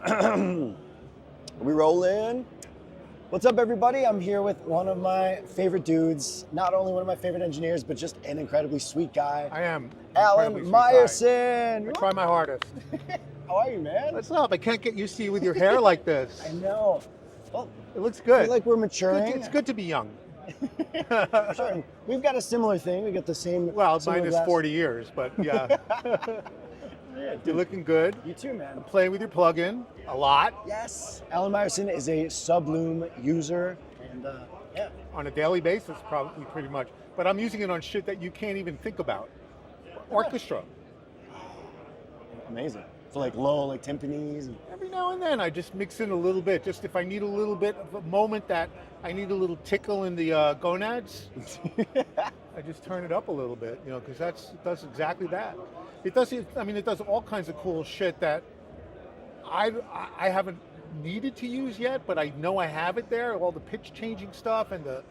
We rolling? What's up, everybody? I'm here with one of my favorite dudes. Not only one of my favorite engineers, but just an incredibly sweet guy. I am. Alan Meyerson. I try my hardest. How are you, man? What's up? I can't get used to you with your hair like this. I know. Well, It looks I good. feel like we're maturing. It's good to be young. Sure. We've got a similar thing. We got the same. Well, similar mine is glass. 40 years, but yeah. Yeah, You're looking good. You too, man. Playing with your plug-in a lot Yes. Alan Meyerson is a Subloom user, and yeah. on a daily basis, probably pretty much. But I'm using it on shit that you can't even think about. Orchestral. Amazing. So like low, like timpanis. Every now and then I just mix in a little bit, just if I need a little bit of a moment that I need a little tickle in the gonads, I just turn it up a little bit, you know, because it does exactly that. It does all kinds of cool shit that I haven't needed to use yet, but I know I have it there, all the pitch changing stuff and the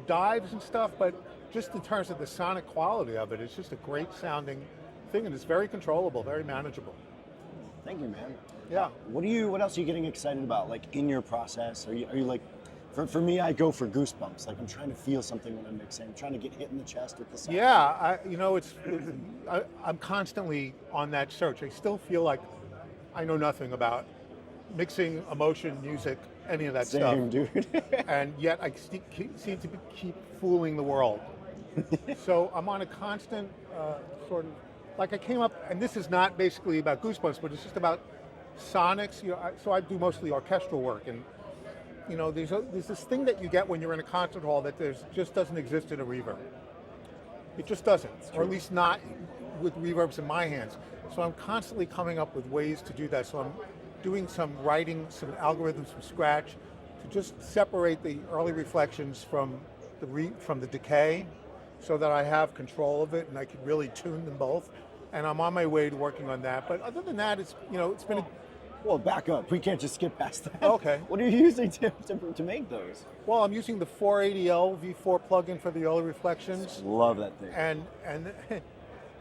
dives and stuff, but just in terms of the sonic quality of it, it's just a great sounding thing, and it's very controllable, very manageable. Thank you, man. Yeah. What else are you getting excited about, like in your process? Are you like, for me, I go for goosebumps. Like I'm trying to feel something when I'm mixing. I'm trying to get hit in the chest with the sound. Yeah, I'm constantly on that search. I still feel like I know nothing about mixing, emotion, music, any of that stuff. Same, dude. And yet I seem to keep fooling the world. So I'm on a constant sort of, like I came up, and this is not basically about goosebumps, but it's just about sonics. You know, so I do mostly orchestral work, and you know, there's this thing that you get when you're in a concert hall that just doesn't exist in a reverb. It just doesn't, or at least not with reverbs in my hands. So I'm constantly coming up with ways to do that. So I'm doing writing some algorithms from scratch to just separate the early reflections from the decay, so that I have control of it and I can really tune them both. And I'm on my way to working on that. But other than that, it's been a. Well, back up. We can't just skip past that. Okay. What are you using to make those? Well, I'm using the 480L V4 plugin for the early reflections, Love that thing.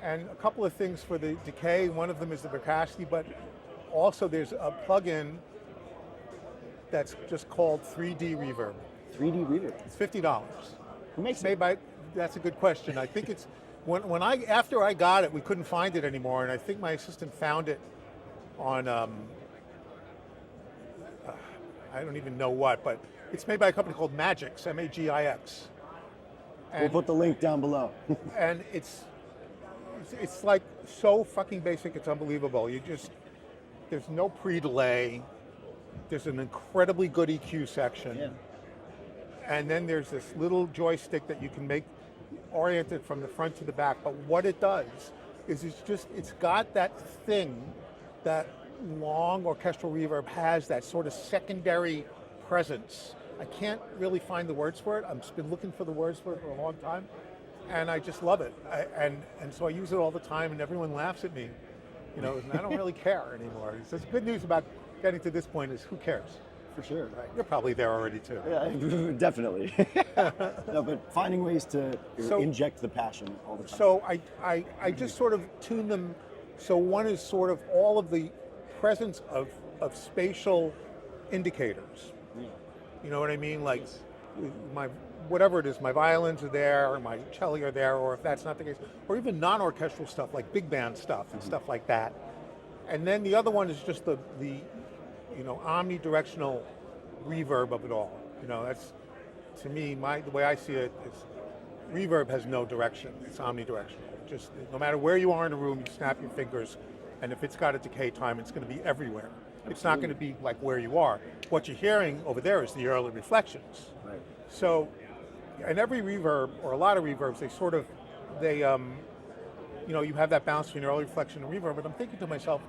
and a couple of things for the decay. One of them is the veracity, but also there's a plugin that's just called 3D Reverb. 3D reader. It's $50. Who makes It's made it? by. That's a good question. I think it's after I got it, we couldn't find it anymore, and I think my assistant found it on. I don't even know what, but it's made by a company called Magix, M-A-G-I-X. We'll put the link down below. And it's like so fucking basic, it's unbelievable. There's no pre-delay. There's an incredibly good EQ section. Yeah. And then there's this little joystick that you can make oriented from the front to the back. But what it does is it's got that thing that long orchestral reverb has, that sort of secondary presence. I can't really find the words for it. I've been looking for the words for it for a long time, and I just love it. And so I use it all the time, and everyone laughs at me, you know, and I don't really care anymore. So the good news about getting to this point is, who cares? For sure. Right? You're probably there already too. Yeah, definitely. No, but finding ways to inject the passion all the time. So I just sort of tune them. So one is sort of all of the presence of spatial indicators. Yeah. You know what I mean? Like whatever it is, my violins are there, or my cello are there, or if that's not the case, or even non-orchestral stuff like big band stuff and stuff like that. And then the other one is just the omnidirectional reverb of it all. You know, that's, to me, the way I see it is reverb has no direction. It's omnidirectional. Just no matter where you are in a room, you snap your fingers, and if it's got a decay time, it's going to be everywhere. Absolutely. It's not going to be like where you are. What you're hearing over there is the early reflections. Right. So, and every reverb, or a lot of reverbs, you have that bounce between early reflection and reverb, but I'm thinking to myself,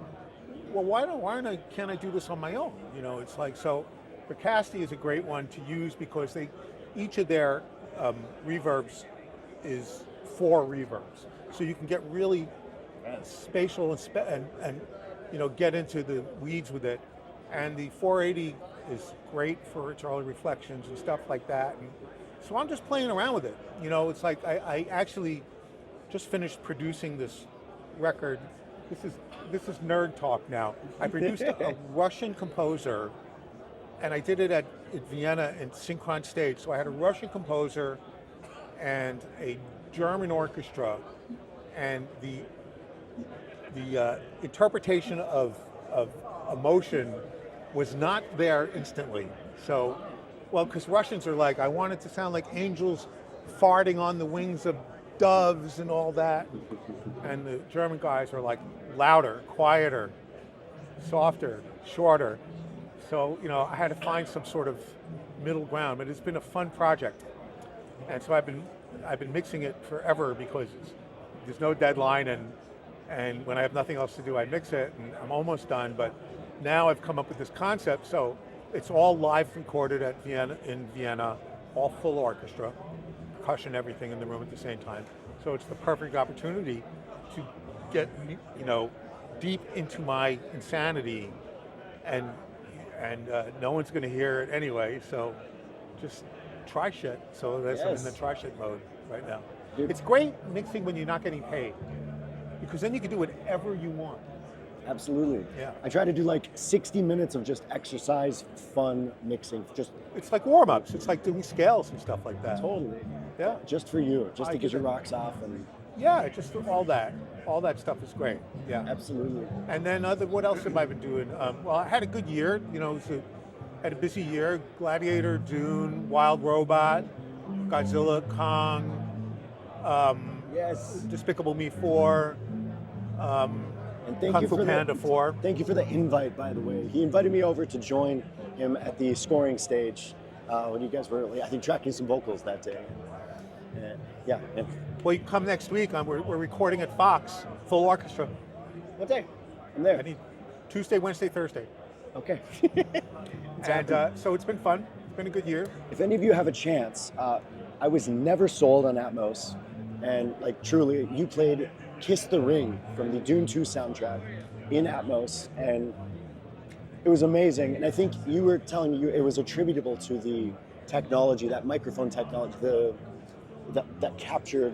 well, can't I do this on my own? You know, it's like, so Veracity is a great one to use because each of their reverbs is 4 reverbs. So you can get really spatial and get into the weeds with it. And the 480 is great for its early reflections and stuff like that. And so I'm just playing around with it. You know, it's like I actually just finished producing this record this is nerd talk now. I produced a Russian composer, and I did it at Vienna in Synchron Stage. So I had a Russian composer and a German orchestra, and the interpretation of emotion was not there instantly. So, well, because Russians are like, I want it to sound like angels farting on the wings of doves and all that. And the German guys are like louder, quieter, softer, shorter. So, I had to find some sort of middle ground, but it's been a fun project. And so I've been mixing it forever because there's no deadline, and when I have nothing else to do, I mix it, and I'm almost done. But now I've come up with this concept, so it's all live recorded at Vienna, all full orchestra, percussion, everything in the room at the same time. So it's the perfect opportunity to get, deep into my insanity, and no one's going to hear it anyway. So just try shit. So that's I'm in the try shit mode right now. It's great mixing when you're not getting paid, because then you can do whatever you want. Absolutely. Yeah. I try to do like 60 minutes of just exercise, fun mixing. It's like warm-ups. It's like doing scales and stuff like that. Totally. Yeah. Just for you, just to get your rocks off. And yeah, just all that stuff is great. Yeah. Absolutely. And then what else have I been doing? Well, I had a good year. Had a busy year. Gladiator, Dune, Wild Robot, Godzilla, Kong. Despicable Me 4. And thank Kung you Fu for Panda 4. Thank you for the invite, by the way. He invited me over to join him at the scoring stage when you guys were, I think, tracking some vocals that day. Yeah. Well, you come next week. We're recording at Fox, full orchestra. What day? I'm there. Tuesday, Wednesday, Thursday. Okay. And so it's been fun. It's been a good year. If any of you have a chance, I was never sold on Atmos, and truly, you played Kiss the Ring from the Dune 2 soundtrack in Atmos, and it was amazing. And I think you were telling me it was attributable to the technology, that microphone technology, that captured.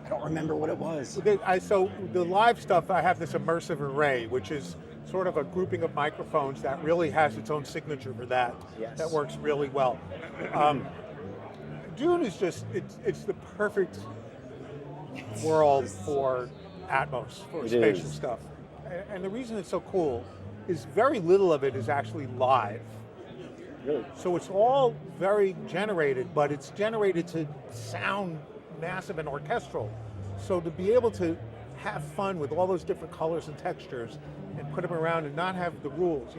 I don't remember what it was. So the live stuff, I have this immersive array, which is sort of a grouping of microphones that really has its own signature for that. Yes. That works really well. Dune is it's the perfect world for Atmos, for spatial stuff. And the reason it's so cool is very little of it is actually live. Really? So it's all very generated, but it's generated to sound massive and orchestral. So to be able to have fun with all those different colors and textures and put them around and not have the rules.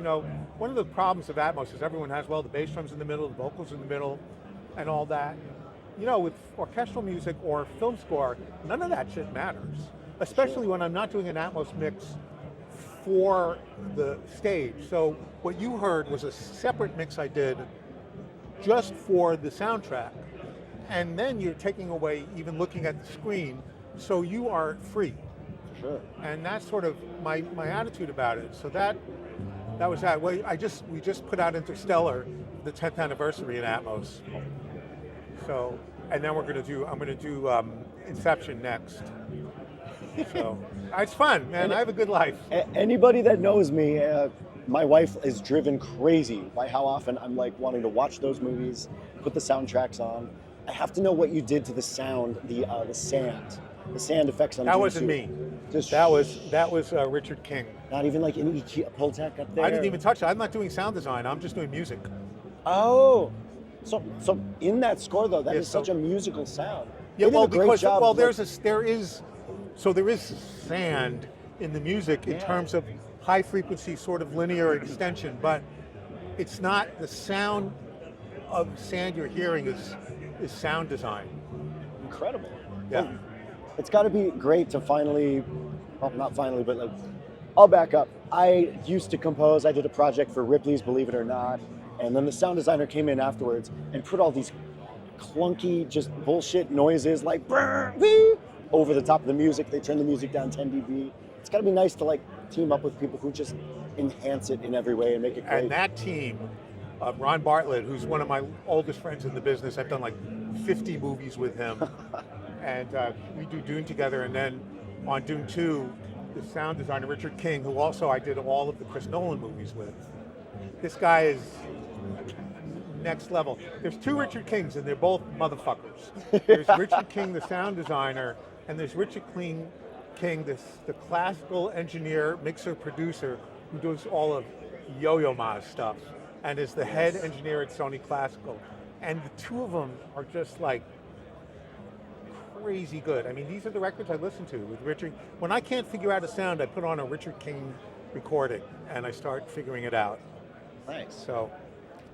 One of the problems of Atmos is everyone has, the bass drums in the middle, the vocals in the middle, and all that. With orchestral music or film score, none of that shit matters. Especially when I'm not doing an Atmos mix for the stage. So what you heard was a separate mix I did just for the soundtrack. And then you're taking away even looking at the screen, so you are free. For sure. And that's sort of my attitude about it. So that was that. Well, we just put out Interstellar, the 10th anniversary in Atmos. So, and then I'm going to do Inception next. So, it's fun, man. I have a good life. Anybody that knows me, my wife is driven crazy by how often I'm wanting to watch those movies, put the soundtracks on. I have to know what you did to the sound, the sand effects on. That wasn't me. That was Richard King. Not even like an EQ, a Pultec up there. I didn't even touch it. I'm not doing sound design. I'm just doing music. Oh, so in that score though, that is such a musical sound. Yeah, they did a great job. There is sand in the music in terms of high frequency sort of linear extension, but it's not the sound of sand you're hearing is sound design. Incredible. Yeah. Well, it's got to be great to finally, well, not finally, but I'll back up. I used to compose. I did a project for Ripley's, believe it or not, and then the sound designer came in afterwards and put all these clunky, just bullshit noises like brr, wee, over the top of the music. They turned the music down 10 dB. It's got to be nice to team up with people who just enhance it in every way and make it great. And that team, Ron Bartlett, who's one of my oldest friends in the business, I've done 50 movies with him. And we do Dune together, and then on Dune 2, the sound designer, Richard King, who also I did all of the Chris Nolan movies with. This guy is next level. There's two Richard Kings, and they're both motherfuckers. There's Richard King, the sound designer, and there's Richard King, the classical engineer, mixer, producer, who does all of Yo-Yo Ma's stuff, and is the head engineer at Sony Classical. And the two of them are just like crazy good. I mean, these are the records I listen to with Richard. When I can't figure out a sound, I put on a Richard King recording, and I start figuring it out. Nice. So,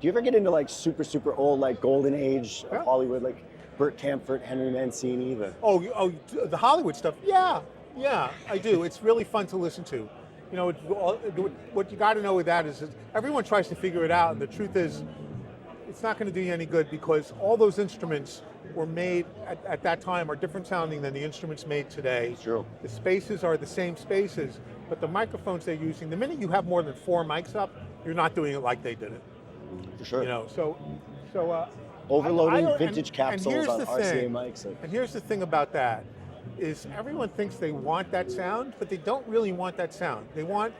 do you ever get into like super old, like golden age of Hollywood, like Burt Kaempfert, Henry Mancini? The Hollywood stuff? Yeah, I do. It's really fun to listen to. You know, what you got to know with that is everyone tries to figure it out, and the truth is, it's not going to do you any good because all those instruments were made at that time are different sounding than the instruments made today. True. The spaces are the same spaces, but the microphones they're using, the minute you have more than 4 mics up, you're not doing it like they did it. For sure. You know, so overloading vintage capsules on RCA thing, mics. And here's the thing about that, is everyone thinks they want that sound, but they don't really want that sound. They want,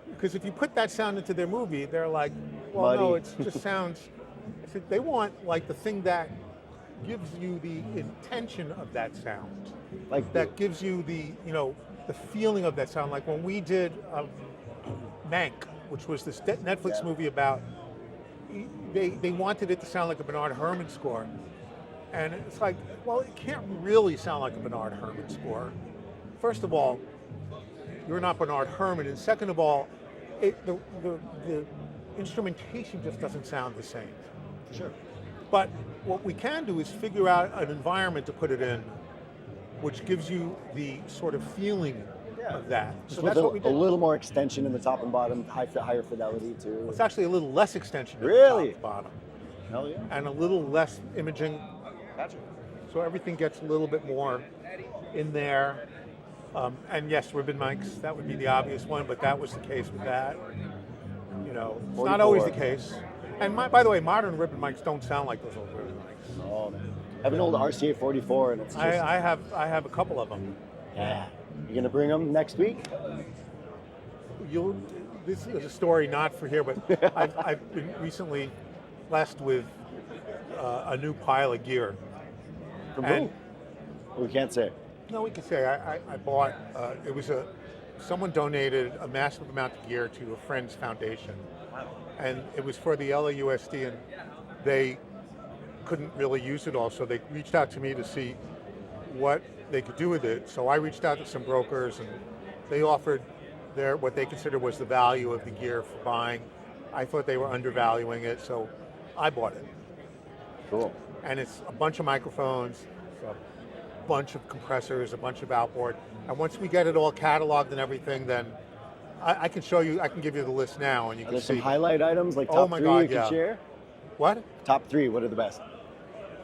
because if you put that sound into their movie, they're like, well, Muddy. no, it just sounds, they want like the thing that gives you the intention of that sound. Like that gives you the, you know, the feeling of that sound. Like when we did Mank, which was this Netflix movie about, they wanted it to sound like a Bernard Herrmann score. And it's like, well, it can't really sound like a Bernard Herrmann score. First of all, you're not Bernard Herrmann, and second of all, the instrumentation just doesn't sound the same. Sure. But what we can do is figure out an environment to put it in, which gives you the sort of feeling of that. So that's what we did. A little more extension in the top and bottom, higher fidelity too. It's actually a little less extension in the top and bottom. Hell yeah. And a little less imaging. Gotcha. So everything gets a little bit more in there. And yes, ribbon mics, that would be the obvious one, but that was the case with that. You know, it's not always the case. And by the way, modern ribbon mics don't sound like those old ribbon mics. Oh man, I have an old RCA 44, and it's just. I have a couple of them. Yeah. You gonna bring them next week? This is a story not for here, but I've been recently blessed with a new pile of gear. From who? We can't say. No, we can say I bought. It was someone donated a massive amount of gear to a friend's foundation. And it was for the LAUSD, and they couldn't really use it all, so they reached out to me to see what they could do with it. So I reached out to some brokers, and they offered what they considered was the value of the gear for buying. I thought they were undervaluing it, so I bought it. Cool. And it's a bunch of microphones, a bunch of compressors, a bunch of outboard, and once we get it all cataloged and everything, then I can show you, I can give you the list now, and you can see. Some highlight items, like top 3 you can share? What? Top 3, what are the best?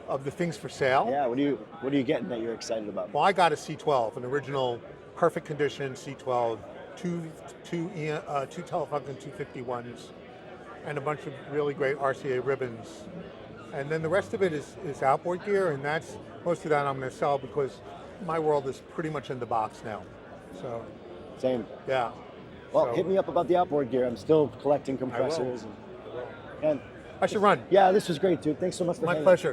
Of the things for sale? Yeah, what are you getting that you're excited about? Well, I got a C12, an original perfect condition C12, two Telefunken 251s, and a bunch of really great RCA ribbons. And then the rest of it is outboard gear, and most of that I'm going to sell because my world is pretty much in the box now. So. Same. Yeah. Well, hit me up about the outboard gear. I'm still collecting compressors. I should run. Yeah, this was great, dude. Thanks so much for My pleasure.